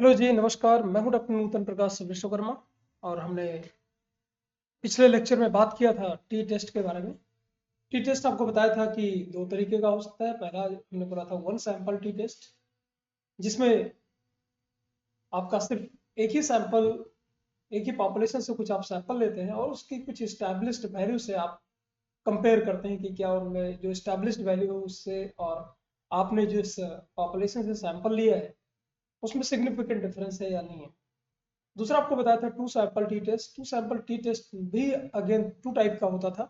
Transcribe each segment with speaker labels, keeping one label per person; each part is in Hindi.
Speaker 1: हेलो जी, नमस्कार। मैं हूं डॉक्टर नूतन प्रकाश विश्वकर्मा। और हमने पिछले लेक्चर में बात किया था टी टेस्ट के बारे में। टी टेस्ट आपको बताया था कि दो तरीके का हो सकता है। पहला हमने बोला था वन सैंपल टी टेस्ट, जिसमें आपका सिर्फ एक ही सैंपल, एक ही पॉपुलेशन से कुछ आप सैंपल लेते हैं और उसकी कुछ इस्टेब्लिश्ड वैल्यू से आप कंपेयर करते हैं कि क्या उनमें जो इस्टेब्लिश्ड वैल्यू है उससे और आपने जिस पॉपुलेशन से सैंपल लिया है उसमें सिग्निफिकेंट डिफरेंस है या नहीं है। दूसरा आपको बताया था two sample T test. Two sample T test भी अगेन टू टाइप का होता था।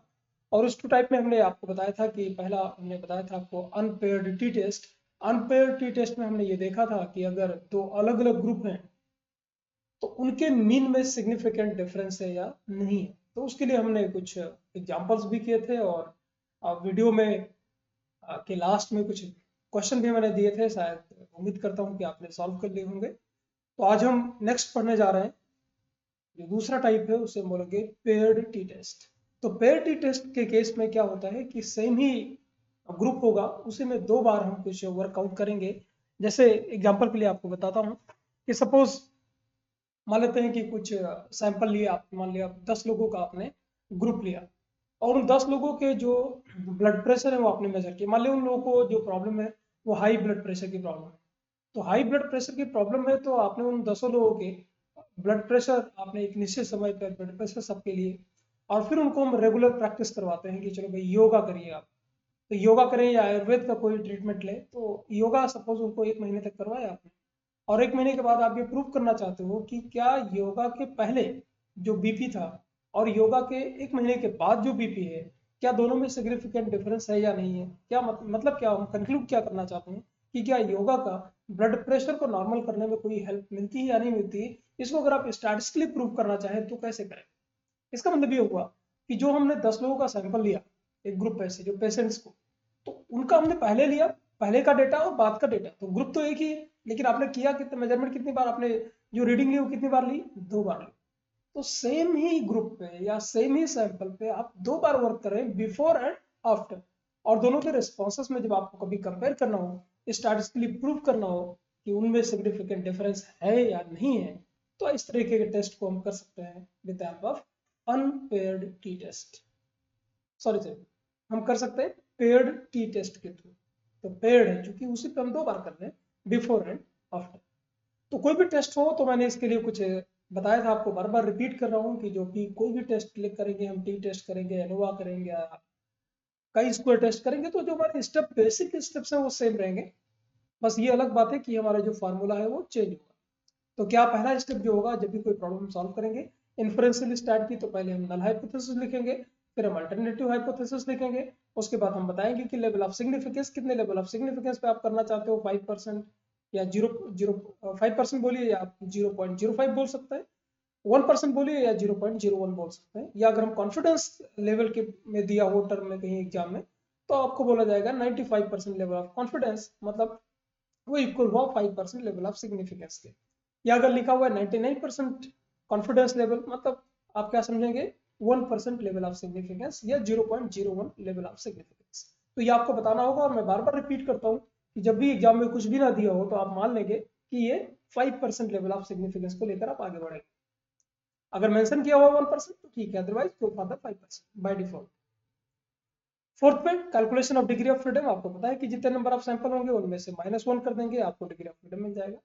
Speaker 1: और उस टू टाइप में हमने आपको बताया था कि पहला हमने बताया था आपको unpaired T test. Unpaired T test में हमने ये देखा था कि अगर दो अलग अलग ग्रुप हैं तो उनके मीन में सिग्निफिकेंट डिफरेंस है या नहीं है। तो उसके लिए हमने कुछ एग्जाम्पल्स भी किए थे और वीडियो में के लास्ट में कुछ क्वेश्चन भी मैंने दिए थे। शायद उम्मीद करता हूँ कि आपने सॉल्व कर लिए होंगे। तो आज हम नेक्स्ट पढ़ने जा रहे हैं। जो दूसरा टाइप है उसे हम बोलेंगे पेयर्ड टी टेस्ट। तो पेयर टी टेस्ट के केस में क्या होता है कि सेम ही ग्रुप होगा, उसी में दो बार हम कुछ वर्कआउट करेंगे। जैसे एग्जांपल के लिए आपको बताता हूँ कि सपोज मान लेते हैं कि कुछ सैंपल लिए आप, मान लिया 10 लोगों का आपने ग्रुप लिया और उन 10 लोगों के जो ब्लड प्रेशर है वो आपने मेजर किया। मान लिया उन लोगों को जो प्रॉब्लम है वो हाई ब्लड प्रेशर की प्रॉब्लम है। तो हाई ब्लड प्रेशर की प्रॉब्लम है तो आपने उन 10 लोगों के ब्लड प्रेशर आपने एक निश्चित समय पर ब्लड प्रेशर सबके लिए, और फिर उनको हम रेगुलर प्रैक्टिस करवाते हैं कि चलो भाई योगा करिए आप। तो योगा करें या आयुर्वेद का कोई ट्रीटमेंट ले, तो योगा सपोज उनको 1 महीने तक करवाया आपने और 1 महीने के बाद आप ये प्रूव करना चाहते हो कि क्या योगा के पहले जो बीपी था और योगा के 1 महीने के बाद जो बीपी है, क्या दोनों में सिग्निफिकेंट डिफरेंस है या नहीं है। क्या मतलब क्या हम कंक्लूड क्या करना चाहते हैं कि क्या योगा का ब्लड प्रेशर को नॉर्मल करने में कोई हेल्प मिलती है या नहीं मिलती है। इसको अगर आप स्टैटिस्टिकली प्रूव करना चाहें तो कैसे करें। इसका मतलब ये हुआ कि जो हमने 10 लोगों का सैंपल लिया, एक ग्रुप है से जो पेशेंट्स को, तो उनका हमने पहले लिया, पहले का डेटा और बाद का डेटा, तो ग्रुप तो एक ही है लेकिन आपने किया कितना, मेजरमेंट कितनी बार आपने जो रीडिंग ली वो कितनी बार ली, 2 बार ली। तो सेम ही ग्रुप पे या सेम ही सैंपल पे आप 2 बार वर्क करें, बिफोर एंड आफ्टर, और दोनों के रिस्पॉन्सेस में जब आपको कभी कंपेयर करना हो, स्टैटिस्टिकली प्रूव करना हो कि उनमें सिग्निफिकेंट डिफरेंस है या नहीं है, तो इस तरीके के टेस्ट को हम कर सकते हैं with the help of unpaired T test. Sorry sir, हम कर सकते हैं पेयर्ड टी टेस्ट के थ्रू। तो पेयर्ड है क्योंकि उसी पे हम 2 बार कर रहे हैं, बिफोर एंड आफ्टर। तो कोई भी टेस्ट हो तो मैंने इसके लिए कुछ बताया था आपको, बार बार रिपीट कर रहा हूँ कि जो भी कोई भी टेस्ट क्लिक करेंगे, हम टी टेस्ट करेंगे, एनोवा करेंगे या कई स्क्वायर टेस्ट करेंगे, तो जो हमारे स्टेप बेसिक स्टेप्स हैं वो सेम रहेंगे। बस ये अलग बात है कि हमारा जो फार्मूला है वो चेंज होगा। तो क्या पहला स्टेप जो होगा जब भी कोई प्रॉब्लम सॉल्व करेंगे, इन्फ्रेंशियल स्टार्ट की, तो पहले हम नल हाइपोथेसिस लिखेंगे, फिर हम अल्टरनेटिव हाइपोथेसिस लिखेंगे। उसके बाद हम बताएंगे कि लेवल ऑफ सिग्निफिकेंस, कितने लेवल ऑफ सिग्निफिकेंस पे आप करना चाहते हो, 5% या 0.05% बोलिए, या आप 0.05 बोल सकते हैं, 1% बोलिए या 0.01 बोल सकते हैं। या अगर हम कॉन्फिडेंस लेवल के में दिया हो टर्म में कहीं एग्जाम में, तो आपको बोला जाएगा 95% लेवल ऑफ कॉन्फिडेंस, मतलब वो इक्वल हुआ 5% लेवल ऑफ सिग्निफिकेंस के। या अगर लिखा हुआ है 99% कॉन्फिडेंस लेवल, मतलब आप क्या समझेंगे, 1% लेवल ऑफ सिग्निफिकेंस या 0.01 लेवल ऑफ सिग्निफिकेंस। तो ये आपको बताना होगा। और मैं बार बार रिपीट करता हूँ कि जब भी एग्जाम में कुछ भी ना दिया हो तो आप मान लेंगे कि ये 5% लेवल ऑफ सिग्निफिकेंस को लेकर आप आगे बढ़ेंगे। अगर मेंशन किया हुआ 1% तो ठीक है, otherwise go for the 5% by default. Fourth पे calculation of degree of freedom, आपको पता है कि जितने नंबर ऑफ सैंपल होंगे उनमें से -1 कर देंगे, आपको डिग्री ऑफ फ्रीडम मिल जाएगा।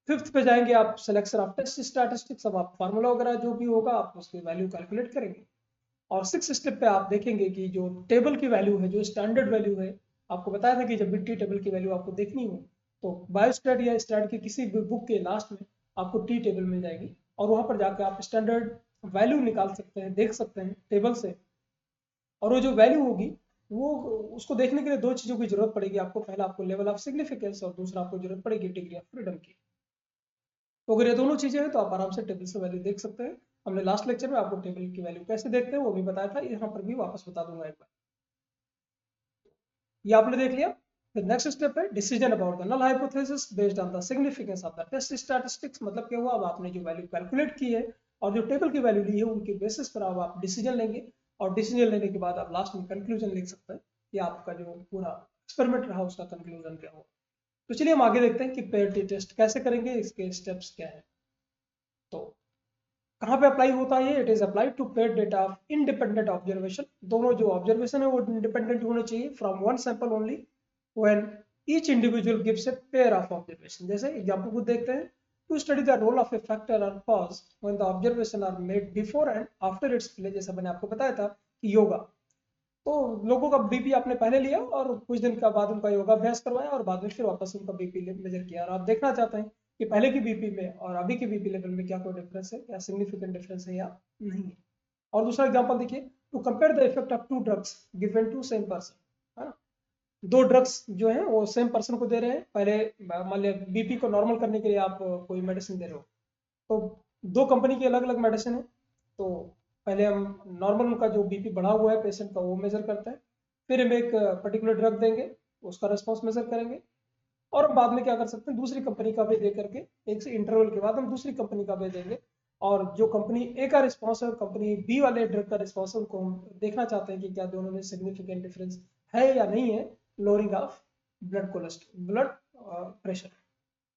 Speaker 1: फिफ्थ पे जाएंगे आप, सिलेक्शन ऑफ टेस्ट स्टैटिस्टिक्स। अब आप फार्मूला वगैरह जो भी होगा आप उसकी वैल्यू कैलकुलेट करेंगे। और सिक्स स्टेप पे आप देखेंगे कि जो टेबल की वैल्यू है, जो स्टैंडर्ड वैल्यू है, आपको बताया था कि जब भी टी टेबल की वैल्यू आपको देखनी हो तो बायोस्टैट या स्टैट की किसी भी बुक के लास्ट में आपको टी टेबल मिल जाएगी, और वहां पर जाकर आप स्टैंडर्ड वैल्यू निकाल सकते हैं, देख सकते हैं टेबल से। और वो जो वैल्यू होगी वो, उसको देखने के लिए दो चीजों की जरूरत पड़ेगी आपको। पहला आपको लेवल ऑफ सिग्निफिकेंस और दूसरा आपको जरूरत पड़ेगी डिग्री ऑफ फ्रीडम की। तो अगर ये दोनों चीजें हैं तो आप आराम से टेबल से वैल्यू देख सकते हैं। हमने लास्ट लेक्चर में आपको टेबल की वैल्यू कैसे देखते हैं वो भी बताया था, यहाँ पर भी वापस बता दूंगा एक बार। ये आपने देख लिया। फिर नेक्स्ट स्टेप है decision about the null hypothesis based on the significance of the test statistics. मतलब क्या हुआ, अब आपने जो वैल्यू कैलकुलेट की है और जो टेबल की वैल्यू ली है उनके बेसिस पर अब आप डिसीजन लेंगे, और डिसीजन लेने के बाद आप लास्ट में कंक्लूजन लिख सकते हैं कि आपका जो पूरा एक्सपेरिमेंट रहा उसका कंक्लूजन क्या हुआ। तो चलिए हम आगे देखते हैं कि पेयर टी टेस्ट कैसे करेंगे, इसके स्टेप्स क्या है। तो कहाँ पे अप्लाई होता है ये? It is applied to pair data of independent observation. दोनों जो ऑब्जर्वेशन है वो इंडिपेंडेंट होने चाहिए from one sample only when each individual gives a pair of observation. जैसे एग्जांपल को देखते हैं, to study the role of a factor और cause when the observation are made before and after its play. जैसा मैंने आपको बताया था कि योगा, तो लोगों का बीपी आपने पहले लिया और कुछ दिन का बाद उनका योगाभ्यास करवाया और बाद में फिर वापस उनका बीपी मेजर किया, और आप देखना चाहते हैं कि पहले की बीपी में और अभी के बीपी लेवल में क्या कोई डिफरेंस है, क्या सिग्निफिकेंट डिफरेंस है या नहीं है। और दूसरा एग्जांपल देखिए, to compare the effect of two drugs given to same person, है ना। दो ड्रग्स जो है वो सेम पर्सन को दे रहे हैं, पहले मान लिया बीपी को नॉर्मल करने के लिए आप कोई मेडिसिन दे रहे हो, तो दो कंपनी की अलग अलग मेडिसिन है। तो पहले हम नॉर्मल उनका जो बीपी बढ़ा हुआ है पेशेंट का वो मेजर करते हैं, फिर हम एक पर्टिकुलर ड्रग देंगे, उसका रिस्पॉन्स मेजर करेंगे, और हम बाद में क्या कर सकते हैं, दूसरी कंपनी का भी दे करके एक से इंटरवल के बाद हम दूसरी कंपनी का भी देंगे, और जो कंपनी ए का रिस्पॉन्स है कंपनी बी वाले ड्रग का रिस्पॉन्स है, उनको हम देखना चाहते हैं कि क्या दोनों में सिग्निफिकेंट डिफरेंस है या नहीं है लोअरिंग ऑफ ब्लड प्रेशर।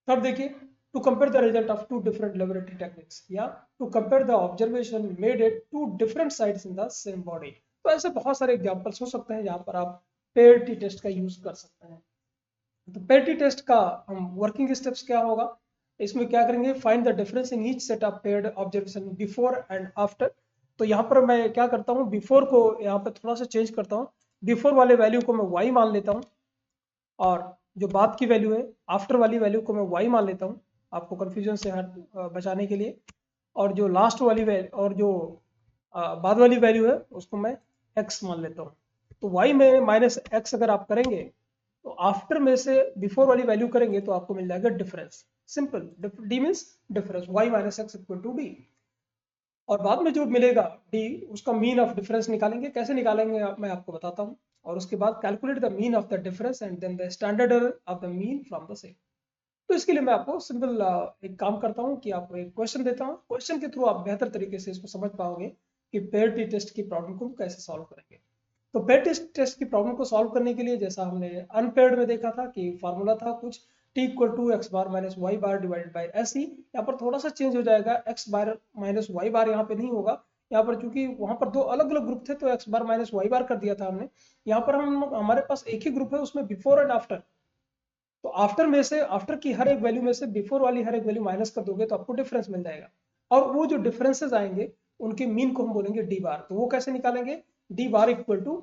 Speaker 1: तब देखिए, to compare the result of two different laboratory techniques, या to compare the observation made at two different sites in the same body. तो ऐसे बहुत सारे एग्जांपल्स हो सकते हैं जहां पर आप पेयर टी टेस्ट का यूज कर सकते हैं। तो पेयर टी टेस्ट का हम वर्किंग स्टेप्स क्या होगा, इसमें क्या करेंगे, find the difference in each set of paired observation before and after. तो यहाँ पर मैं क्या करता हूँ, बिफोर को यहाँ पर थोड़ा सा चेंज करता हूँ, बिफोर वाले वैल्यू को मैं वाई मान लेता हूँ, और जो बाद की वैल्यू है आफ्टर वाली वैल्यू को मैं वाई मान लेता हूँ, आपको कंफ्यूजन से बचाने के लिए। और जो लास्ट वाली वैल्यू और जो बाद वाली वैल्यू है उसको मैं एक्स मान लेता हूँ। तो वाई में माइनस एक्स अगर आप करेंगे तो आफ्टर में से बिफोर वाली वैल्यू करेंगे तो आपको मिल जाएगा difference. Simple, D means difference, Y minus X equal to D. और बाद में जो मिलेगा डी, उसका मीन ऑफ डिफरेंस निकालेंगे। कैसे निकालेंगे मैं आपको बताता हूँ। और उसके बाद calculate the mean of the difference and then the standard error of the mean from the same. तो इसके लिए मैं आपको सिंपल एक काम करता हूँ कि आपको एक क्वेश्चन देता हूँ, क्वेश्चन के थ्रू आप बेहतर तरीके से इसको समझ पाओगे कि पेयर टी टेस्ट की प्रॉब्लम को कैसे सॉल्व करेंगे। तो पेयर टेस्ट की प्रॉब्लम को सॉल्व करने के लिए जैसा हमने अनपेयर्ड में देखा था कि फॉर्मूला था कुछ T equal to X bar minus Y bar divided by S ही। यहाँ पर थोड़ा सा चेंज हो जाएगा, X bar minus Y bar यहाँ पे नहीं होगा। यहाँ पर चूंकि वहां पर दो अलग अलग ग्रुप थे तो एक्स बार माइनस वाई बार कर दिया था हमने। यहाँ पर हमारे पास एक ही ग्रुप है, उसमें बिफोर एंड आफ्टर। तो आफ्टर में से, आफ्टर की हर एक वैल्यू में से बिफोर वाली हर एक वैल्यू माइनस कर दोगे तो आपको डिफरेंस मिल जाएगा। और वो जो डिफरेंसेस आएंगे उनके मीन को हम बोलेंगे डी बार। तो वो कैसे निकालेंगे, D bar equal to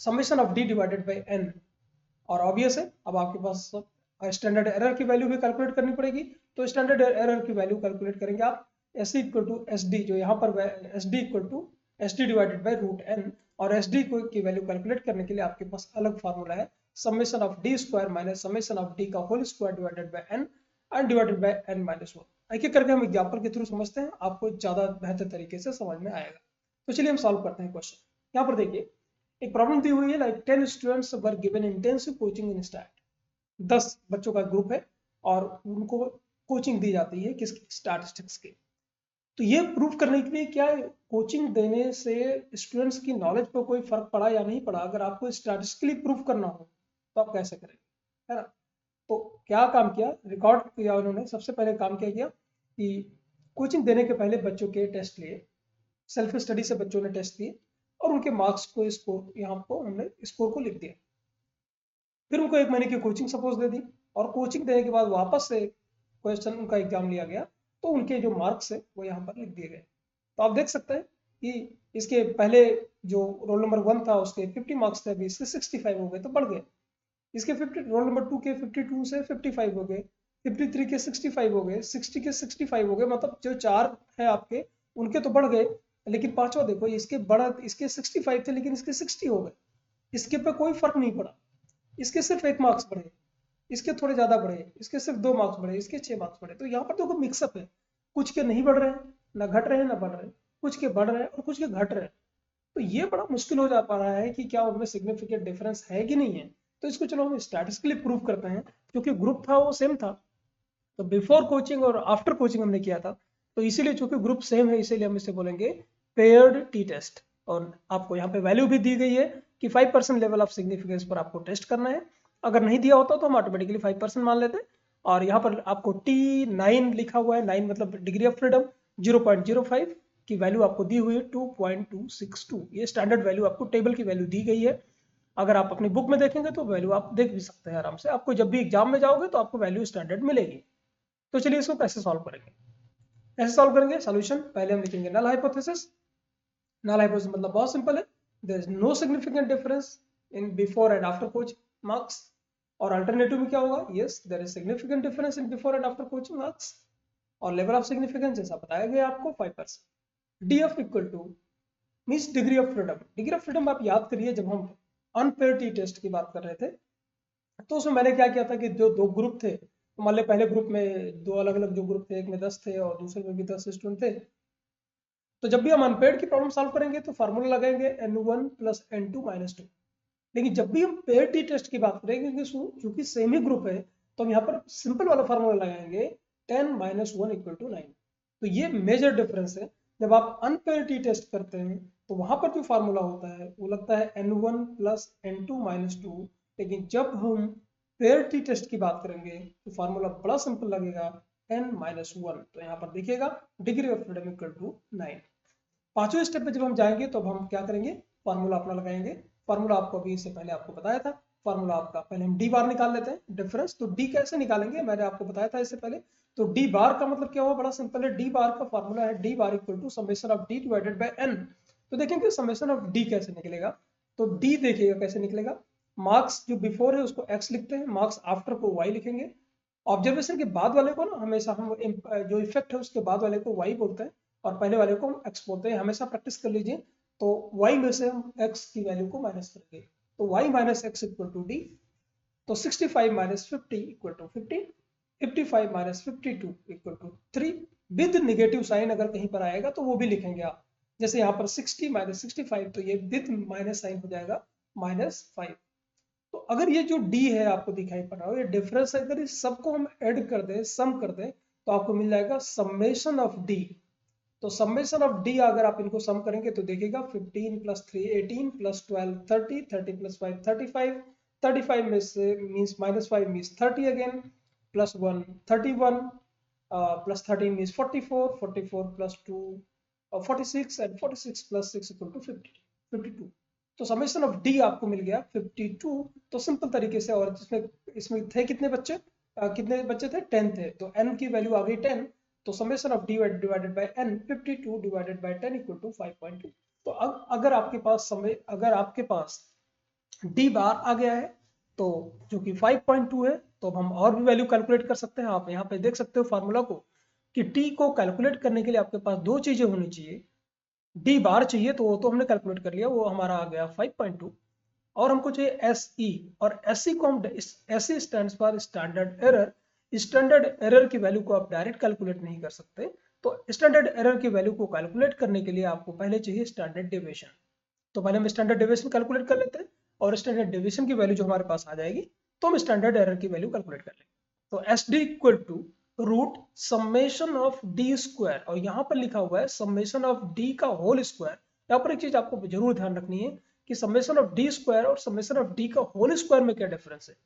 Speaker 1: summation of D divided by N. और ऑब्वियस है, अब आपके पास स्टैंडर्ड एरर की वैल्यू भी कैलकुलेट करनी पड़ेगी। तो स्टैंडर्ड एरर की वैल्यू कैलकुलेट करेंगे आप, S equal to S D, जो यहाँ पर S D equal to S D divided by root N. और एस डी की वैल्यू कैलकुलेट करने के लिए आपके पास अलग फार्मूला है, summation of D square minus summation of D का whole square divided by N and divided by N minus one. एक एक करके हम एग्जाम्पल के थ्रू समझते हैं, आपको ज्यादा बेहतर तरीके से समझ में आएगा। तो चलिए हम सॉल्व करते हैं क्वेश्चन। यहाँ पर देखिए, एक प्रॉब्लम दी हुई है, like 10 students were given intensive coaching in stat. 10 बच्चों का ग्रुप है और उनको कोचिंग दी जाती है किसकी, स्टैटिस्टिक्स की। तो ये प्रूव करने के लिए क्या कोचिंग देने से स्टूडेंट्स की नॉलेज पर कोई फर्क पड़ा या नहीं पड़ा, अगर आपको स्टैटिस्टिकली प्रूव करना हो तो आप कैसे करेंगे, है ना। तो क्या काम किया, रिकॉर्ड किया उन्होंने। सबसे पहले काम क्या किया कि कोचिंग देने के पहले बच्चों के टेस्ट लिए, सेल्फ स्टडी से बच्चों ने टेस्ट लिए और उनके मार्क्स को, स्कोर यहाँ को हमने स्कोर को लिख दिया। फिर उनको 1 महीने की कोचिंग सपोज दे दी, और कोचिंग देने के बाद वापस से क्वेश्चन उनका एग्जाम लिया गया, तो उनके जो मार्क्स है वो यहाँ पर लिख दिए गए। तो आप देख सकते हैं कि इसके पहले जो रोल नंबर 1 था उसके 50 मार्क्स थे, अभी इसके 65 हो गए, तो बढ़ गए। इसके 50, रोल नंबर 2 के 52 से 55 हो गए, 53 के 65 हो गए, 60 के 65 हो गए। मतलब जो 4 है आपके उनके तो बढ़ गए, लेकिन पांचवा देखो इसके बढ़ा, इसके 65 थे लेकिन इसके 60 हो गए। इसके पे कोई फर्क नहीं पड़ा, इसके सिर्फ 1 मार्क्स बढ़े, इसके थोड़े ज्यादा बढ़े, इसके सिर्फ 2 मार्क्स बढ़े, इसके 6 मार्क्स बढ़े। तो यहाँ पर देखो मिक्सअप है, कुछ के नहीं बढ़ रहे हैं, ना घट रहे हैं ना बढ़ रहे हैं, कुछ के बढ़ रहे हैं और कुछ के घट रहे हैं। तो ये बड़ा मुश्किल हो जा पा रहा है कि क्या उनमें सिग्निफिकेंट डिफरेंस है कि नहीं है। तो इसको चलो हम स्टैटिस्टिकली प्रूव करते हैं, क्योंकि ग्रुप था वो सेम था। तो बिफोर कोचिंग और आफ्टर कोचिंग हमने किया था, तो इसीलिए चूंकि ग्रुप सेम है इसीलिए हम इसे बोलेंगे पेयर्ड टी टेस्ट। और आपको यहाँ पे वैल्यू भी दी गई है कि 5% लेवल ऑफ सिग्निफिकेंस पर आपको टेस्ट करना है, अगर नहीं दिया होता तो हम ऑटोमेटिकली 5% मान लेते। और यहाँ पर आपको T9 लिखा हुआ है, 9 मतलब डिग्री ऑफ फ्रीडम, 0.05 की वैल्यू आपको दी हुई है 2.262। ये स्टैंडर्ड वैल्यू आपको टेबल की वैल्यू दी गई है। अगर आप अपनी बुक में देखेंगे तो वैल्यू आप देख भी सकते हैं आराम से, आपको जब भी एग्जाम में जाओगे तो आपको वैल्यू स्टैंडर्ड मिलेगी। तो चलिए इसको कैसे सॉल्व करेंगे। कैसे सॉल्व करेंगे सॉल्यूशन, पहले हम लिखेंगे नल हाइपोथेसिस। नल हाइपोथेसिस मतलब बहुत सिंपल है, there is no significant difference in before and after coaching marks. और अल्टरनेटिव में क्या होगा, yes there is significant difference in before and after coaching marks. और लेवल ऑफ सिग्निफिकेंस जैसा बताया गया आपको 5%। D F equal to means degree of freedom. Degree of freedom आप याद करिए, जब हम अनपेयर टी टेस्ट की बात कर रहे थे तो उसमें मैंने क्या किया था कि जो दो ग्रुप थे, तो मान लिया पहले ग्रुप में दो अलग अलग जो ग्रुप थे, एक में 10 थे और दूसरे में भी 10 स्टूडेंट थे। तो जब भी हम अनपेयर्ड की प्रॉब्लम सॉल्व करेंगे तो फार्मूला लगाएंगे n1 प्लस n2 माइनस 2। लेकिन जब भी हम पेयर टी टेस्ट की बात करेंगे क्योंकि सेम ही ग्रुप है, तो हम यहाँ पर सिंपल वाला फार्मूला लगाएंगे 10 माइनस 1 इक्वल टू 9। तो ये मेजर डिफरेंस है। जब आप अनपेयर टी टेस्ट करते हैं तो वहां पर जो फार्मूला होता है वो लगता है n1 प्लस n2 माइनस 2। लेकिन जब हम पेयर टी टेस्ट की बात करेंगे तो फार्मूला बड़ा सिंपल लगेगा n माइनस 1। तो यहाँ पर देखिएगा degree of freedom equal to 9। पांचवें स्टेप पे जब हम जाएंगे तो अब हम क्या करेंगे, फार्मूला अपना लगाएंगे। फार्मूला आपको अभी इससे पहले आपको बताया था। फार्मूला आपका पहले हम डी बार निकाल लेते हैं डिफरेंस। तो डी कैसे निकालेंगे मैंने आपको बताया था इससे पहले। तो डी बार का मतलब क्या हुआ, बड़ा सिंपल है। डी बार का फार्मूला है D bar equal to summation of D divided by N. तो देखेंगे समेशन ऑफ डी कैसे निकलेगा। तो डी देखिएगा कैसे निकलेगा, मार्क्स जो बिफोर है उसको एक्स लिखते हैं, मार्क्स आफ्टर को वाई लिखेंगे। ऑब्जर्वेशन के बाद वाले को ना हमेशा हम जो इफेक्ट है उसके बाद वाले को वाई बोलते हैं और पहले वाले को हम एक्स बोलते हैं। हमेशा प्रैक्टिस कर लीजिए। तो y में से हम x की वैल्यू को माइनस करेंगे। तो y minus X equal to D. तो 65 minus 50 equal to 15, 55 minus 52 equal to 3। With negative sign अगर कहीं पर आएगा तो वो भी लिखेंगे आप। जैसे यहाँ पर 60 माइनस 65, तो ये विद माइनस साइन हो जाएगा -5। तो अगर ये जो d है आपको दिखाई पड़ रहा हो, ये डिफरेंस अगर इस सबको हम ऐड कर दें, सम कर दें, तो आपको मिल जाएगा समेशन ऑफ d। तो समेशन ऑफ डी अगर आप इनको सम करेंगे तो देखिएगा 15 प्लस 3 18 प्लस 12 30, 30 प्लस 5 35, 35 में से means -5 means 30 again, plus 1 31, plus 13 means 44, 44 plus 2 46 and 46 plus 6 equal to 52। तो समेशन ऑफ डी आपको मिल गया 52। तो सिंपल तरीके से, और इसमें थे कितने बच्चे, कितने बच्चे थे 10 थे, तो n की वैल्यू आ गई 10। तो summation of D divided by n 52 divided by 10 equal to 5.2। तो अब अगर आपके पास डी बार आ गया है तो जो कि 5.2 है, तो अब हम और भी वैल्यू कैलकुलेट कर सकते हैं। आप यहाँ पे देख सकते हो फार्मूला को कि टी को कैलकुलेट करने के लिए आपके पास दो चीजें होनी चाहिए। डी बार चाहिए तो वो तो हमने कैलकुलेट कर लिया, वो हमारा आ गया 5.2। और हमको चाहिए एस ई, और एस ई को हम S E stands for standard error. Standard error की वैल्यू को आप डायरेक्ट कैलकुलेट नहीं कर सकते। तो स्टैंडर्ड एरर की वैल्यू को कैलकुलेट करने के लिए आपको पहले चाहिए स्टैंडर्ड डेविएशन। तो पहले हम स्टैंडर्ड डेविएशन कैलकुलेट कर लेते हैं, और स्टैंडर्ड डेविएशन की वैल्यू जो हमारे पास आ जाएगी तो हम स्टैंडर्ड एरर की वैल्यू कैलकुलेट कर लेंगे। तो S D equal to root summation of D square, और यहाँ पर लिखा हुआ है समेशन ऑफ डी का होल स्क्वायर। यहाँ पर एक चीज आपको जरूर ध्यान रखनी है कि समेशन ऑफ डी स्क्वायर और समेशन ऑफ डी का होल स्क्वायर में क्या डिफरेंस है।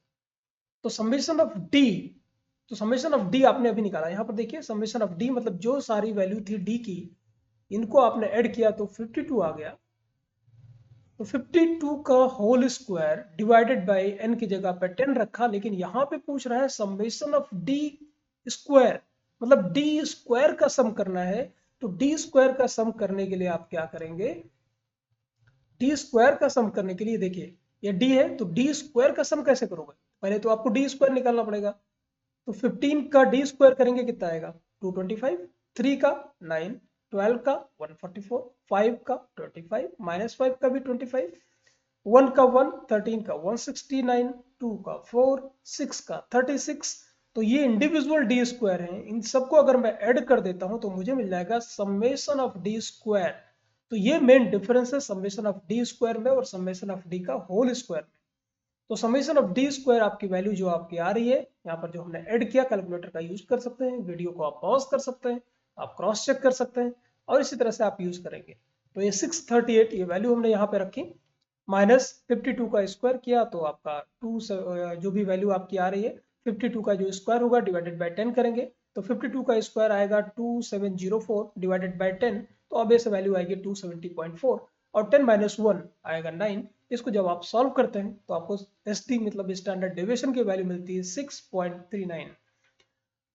Speaker 1: तो समेशन ऑफ डी, तो समेशन ऑफ डी आपने अभी निकाला, यहाँ पर देखिए समेशन ऑफ डी मतलब जो सारी वैल्यू थी डी की, इनको आपने ऐड किया तो 52 आ गया। तो 52 का whole square divided by n की जगह पे 10 रखा, लेकिन यहाँ पे पूछ रहा है समेशन ऑफ डी स्क्वायर, मतलब डी स्क्वायर का सम करना है। तो डी स्क्वायर का सम करने के लिए आप क्या करेंगे, डी स्क्वायर का सम करने के लिए देखिए ये डी है, तो डी स्क्वायर का सम कैसे करोगे, पहले तो आपको डी स्क्वायर निकालना पड़ेगा। तो 15 का डी स्क्वायर करेंगे कितना आएगा 225, 3 का 9, 12 का 144, 5 का 25, -5 का भी 25, 1 का 1, 13 का 169, 2 का 4, 6 का 36। तो ये इंडिविजुअल डी स्क्वायर हैं, इन सबको अगर मैं ऐड कर देता हूं तो मुझे मिल जाएगा समेशन ऑफ डी स्क्वायर। तो ये मेन डिफरेंस है समेशन ऑफ डी स्क्वायर में और समेशन ऑफ डी का होल स्क्वायर में। तो समेशन ऑफ डी स्क्वायर आपकी वैल्यू जो आपकी आ रही है, यहाँ पर जो हमने ऐड किया, कैलकुलेटर का यूज कर सकते हैं, वीडियो को आप पॉज कर सकते हैं, आप क्रॉस चेक कर सकते हैं, और इसी तरह से आप यूज करेंगे। तो ये 638 ये वैल्यू हमने यहाँ पे रखी। माइनस 52 का स्क्वायर किया तो आपका 2 जो भी वैल्यू आपकी आ रही है 52 का जो स्क्वायर होगा डिवाइडेड बाय 10 करेंगे तो 52 का स्क्वायर आएगा 2704 डिवाइडेड बाय 10 तो ऑब्वियस वैल्यू आएगी 270.4 और 10 माइनस 1 आएगा 9। इसको जब आप सॉल्व करते हैं तो आपको एसडी मतलब स्टैंडर्ड डेविएशन की वैल्यू मिलती है 6.39।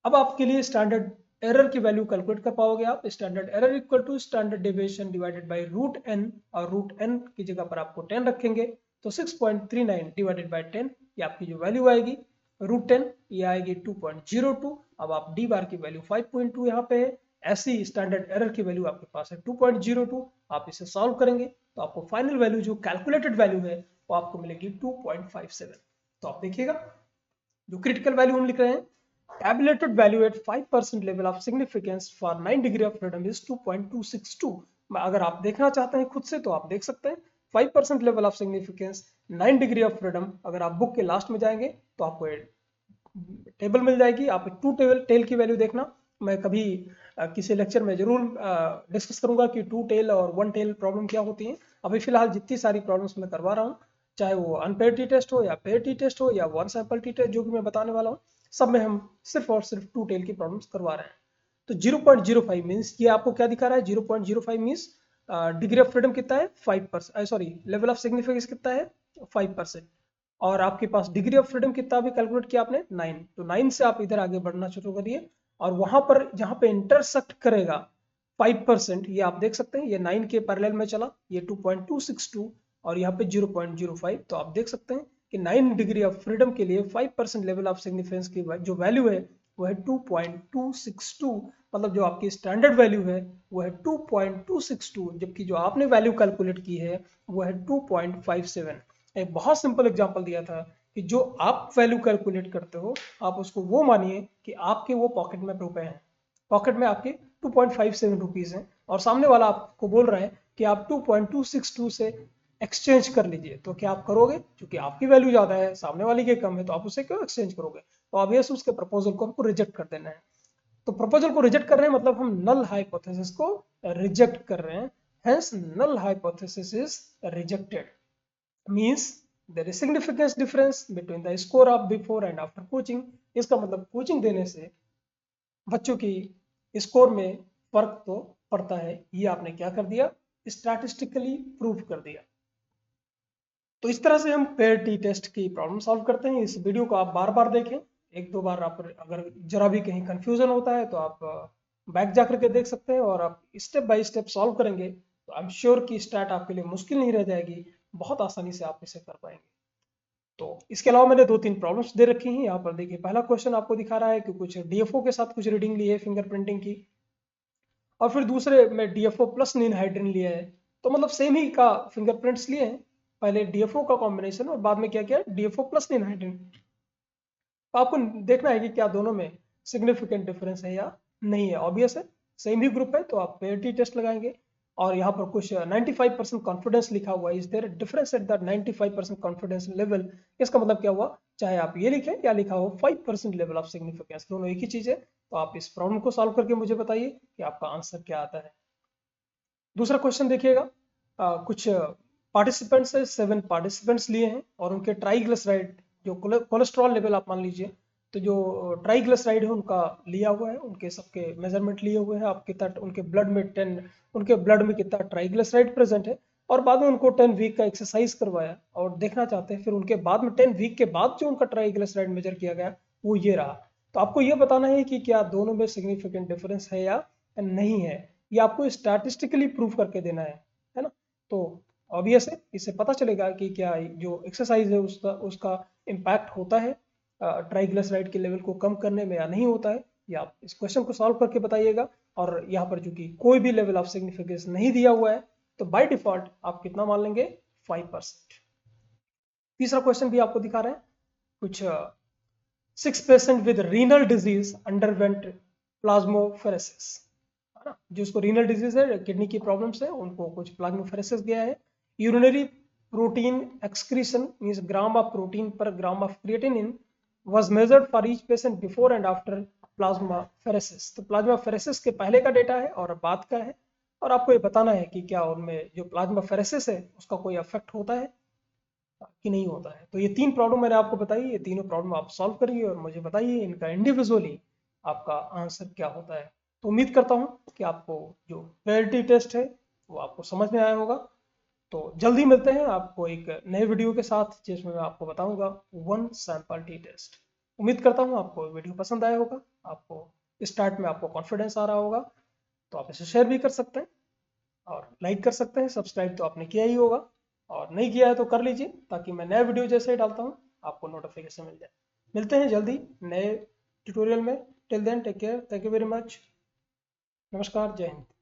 Speaker 1: अब आपके लिए स्टैंडर्ड एरर की वैल्यू कैलकुलेट कर पाओगे आप। Standard error equal to standard deviation divided by root N और रूट एन की जगह पर आपको 10 रखेंगे तो 6.39 डिवाइडेड बाय 10 ये आपकी जो वैल्यू आएगी रूट 10 ये आएगी 2.02। अब आप डी बार की वैल्यू 5.2 यहाँ पे है, ऐसी स्टैंडर्ड एरर की वैल्यू आपके पास है 2.02। आप इसे सॉल्व करेंगे तो आपको फाइनल वैल्यू जो कैलकुलेटेड वैल्यू है वो आपको मिलेगी 2.57। तो आप देखिएगा जो क्रिटिकल वैल्यू हम लिख रहे हैं tabulated value at 5% level of significance for 9 degree of freedom is 2.262। अगर आप देखना चाहते हैं खुद से तो आप देख सकते हैं 5% level of significance 9 degree of freedom। अगर आप बुक के लास्ट में जाएंगे तो आपको टेबल मिल जाएगी। आप टू टेल की वैल्यू देखना, मैं कभी किसी लेक्चर में जरूर डिस्कस करूंगा कि टू टेल और वन टेल प्रॉब्लम क्या होती है। अभी फिलहाल जितनी सारी प्रॉब्लम्स मैं करवा रहा हूँ चाहे वो अनपेड टी टेस्ट हो या पेड टी टेस्ट हो या वन सैंपल टी टेस्ट जो भी मैं बताने वाला हूँ सब में हम सिर्फ और सिर्फ टू टेल की प्रॉब्लम्स करवा रहे हैं। तो 0.05 मीन्स ये आपको क्या दिखा रहा है 0.05 मीन्स डिग्री ऑफ फ्रीडम कितना है 5%, सॉरी लेवल ऑफ सिग्निफिकेंस कितना है 5%। और आपके पास डिग्री ऑफ फ्रीडम कितना भी कैलकुलेट किया आपने 9, तो 9 से आप इधर आगे बढ़ना शुरू करिए और वहां पर जहां पे इंटरसेक्ट करेगा 5% ये आप देख सकते हैं ये 9 के पैरेलल में चला ये 2.262 और यहाँ पे 0.05। तो आप देख सकते हैं कि 9 डिग्री ऑफ फ्रीडम के लिए 5% लेवल ऑफ सिग्निफिकेंस की जो वैल्यू है वो है 2.262। मतलब जो आपकी स्टैंडर्ड वैल्यू है वो है 2.262 जबकि जो आपने वैल्यू कैलकुलेट की है वो है 2.57। एक बहुत सिंपल एग्जांपल दिया था कि जो आप वैल्यू कैलकुलेट करते हो आप उसको वो मानिए कि आपके वो पॉकेट में रुपए हैं, पॉकेट में आपके 2.57 रुपीज हैं और सामने वाला आपको बोल रहा है कि आप 2.262 से एक्सचेंज कर लीजिए। तो क्या आप करोगे? क्योंकि आपकी वैल्यू ज्यादा है सामने वाली की कम है तो आप उसे क्यों एक्सचेंज करोगे? तो ऑब्वियस उसके प्रपोजल को हमको रिजेक्ट कर देना है। तो प्रपोजल को रिजेक्ट कर रहे हैं मतलब हम नल हाइपोथेसिस को रिजेक्ट कर रहे हैं। Hence null hypothesis is rejected means there is significance difference between the score of before and after coaching. इसका मतलब कोचिंग देने से बच्चों की स्कोर में फर्क तो पड़ता है, ये आपने क्या कर दिया स्टैटिस्टिकली प्रूव कर दिया। तो इस तरह से हम पेयर टी टेस्ट की प्रॉब्लम सॉल्व करते हैं। इस वीडियो को आप बार बार देखें, एक दो बार आप अगर जरा भी कहीं कंफ्यूजन होता है तो आप बैक जा करके देख सकते हैं और आप स्टेप बाय स्टेप सॉल्व करेंगे तो आई एम श्योर कि स्टैट आपके लिए मुश्किल नहीं रह जाएगी, बहुत आसानी से आप इसे कर पाएंगे। तो इसके अलावा मैंने दो तीन प्रॉब्लम्स दे रखी हैं यहाँ पर। देखिए पहला क्वेश्चन आपको दिखा रहा है कि कुछ डीएफओ के साथ कुछ रीडिंग ली है फिंगरप्रिंटिंग की और फिर दूसरे में डीएफओ प्लस निनहाइड्रिन लिया है। तो मतलब सेम ही का फिंगरप्रिंट्स लिए हैं, पहले डीएफओ का कॉम्बिनेशन और बाद में क्या किया डीएफओ प्लस निनहाइड्रिन। तो आपको देखना है कि क्या दोनों में सिग्निफिकेंट डिफरेंस है या नहीं है। ऑब्वियस है सेम ही ग्रुप है तो आप पेयर टी टेस्ट लगाएंगे और यहाँ पर कुछ 95% कॉन्फिडेंस लिखा हुआ है, is there difference at the 95% confidence level. इसका मतलब क्या हुआ चाहे आप ये लिखें या लिखा हो 5% लेवल ऑफ सिग्निफिकेंस, दोनों एक ही चीज है। तो आप इस प्रॉब्लम को सॉल्व करके मुझे बताइए कि आपका आंसर क्या आता है। दूसरा क्वेश्चन देखिएगा, कुछ पार्टिसिपेंट्स है 7 पार्टिसिपेंट्स लिए हैं और उनके ट्राइग्लिसराइड जो कोलेस्ट्रॉल लेवल आप मान लीजिए तो जो ट्राइग्लिसराइड है उनका लिया हुआ है, उनके सबके मेजरमेंट लिए हुए हैं आप कितना उनके ब्लड में कितना ट्राइग्लिसराइड प्रेजेंट है और बाद में उनको 10 वीक का एक्सरसाइज करवाया और देखना चाहते हैं फिर उनके बाद में 10 वीक के बाद जो उनका ट्राइग्लिसराइड मेजर किया गया वो ये रहा। तो आपको ये बताना है कि क्या दोनों में सिग्निफिकेंट डिफरेंस है या नहीं है, ये आपको स्टैटिस्टिकली प्रूव करके देना है ना। तो ऑब्वियस है इससे पता चलेगा कि क्या जो एक्सरसाइज है उसका इम्पैक्ट होता है ट्राइग्लिसराइड के लेवल को कम करने में या नहीं होता है। या आप इस क्वेश्चन को सॉल्व करके बताइएगा। और यहाँ पर जो कि कोई भी लेवल ऑफ सिग्निफिकेंस नहीं दिया हुआ है तो बाय डिफॉल्ट आप कितना मान लेंगे 5%। तीसरा क्वेश्चन भी आपको दिखा रहे हैं, कुछ 6 patient with renal disease underwent plasmapheresis, है ना, जिसको रीनल डिजीज है किडनी की प्रॉब्लम्स है उनको कुछ प्लाज्मोफेरेसिस गया है। Urinary protein excretion means gram of protein per gram of creatinine was measured for each patient before and after plasmapheresis. तो प्लाज्माफेरेसिस के पहले का डेटा है और बाद का है और आपको ये बताना है कि क्या उनमें जो प्लाज्माफेरेसिस है उसका कोई इफेक्ट होता है कि नहीं होता है। तो ये 3 प्रॉब्लम मैंने आपको बताई, ये तीनों प्रॉब्लम आप सॉल्व करिए और मुझे बताइए इनका इंडिविजुअली आपका आंसर क्या होता है। तो उम्मीद करता हूँ कि आपको जो प्रायोरिटी टेस्ट है वो आपको समझ में आया होगा। तो जल्दी मिलते हैं आपको एक नए वीडियो के साथ जिसमें मैं आपको बताऊंगा 1 सैंपल टी टेस्ट। उम्मीद करता हूँ आपको वीडियो पसंद आया होगा, आपको स्टार्ट में आपको कॉन्फिडेंस आ रहा होगा। तो आप इसे शेयर भी कर सकते हैं और लाइक कर सकते हैं। सब्सक्राइब तो आपने किया ही होगा और नहीं किया है तो कर लीजिए, ताकि मैं नया वीडियो जैसे ही डालता हूँ आपको नोटिफिकेशन मिल जाए। मिलते हैं जल्दी नए ट्यूटोरियल में। Till then take care, thank you very much. नमस्कार, जय हिंद।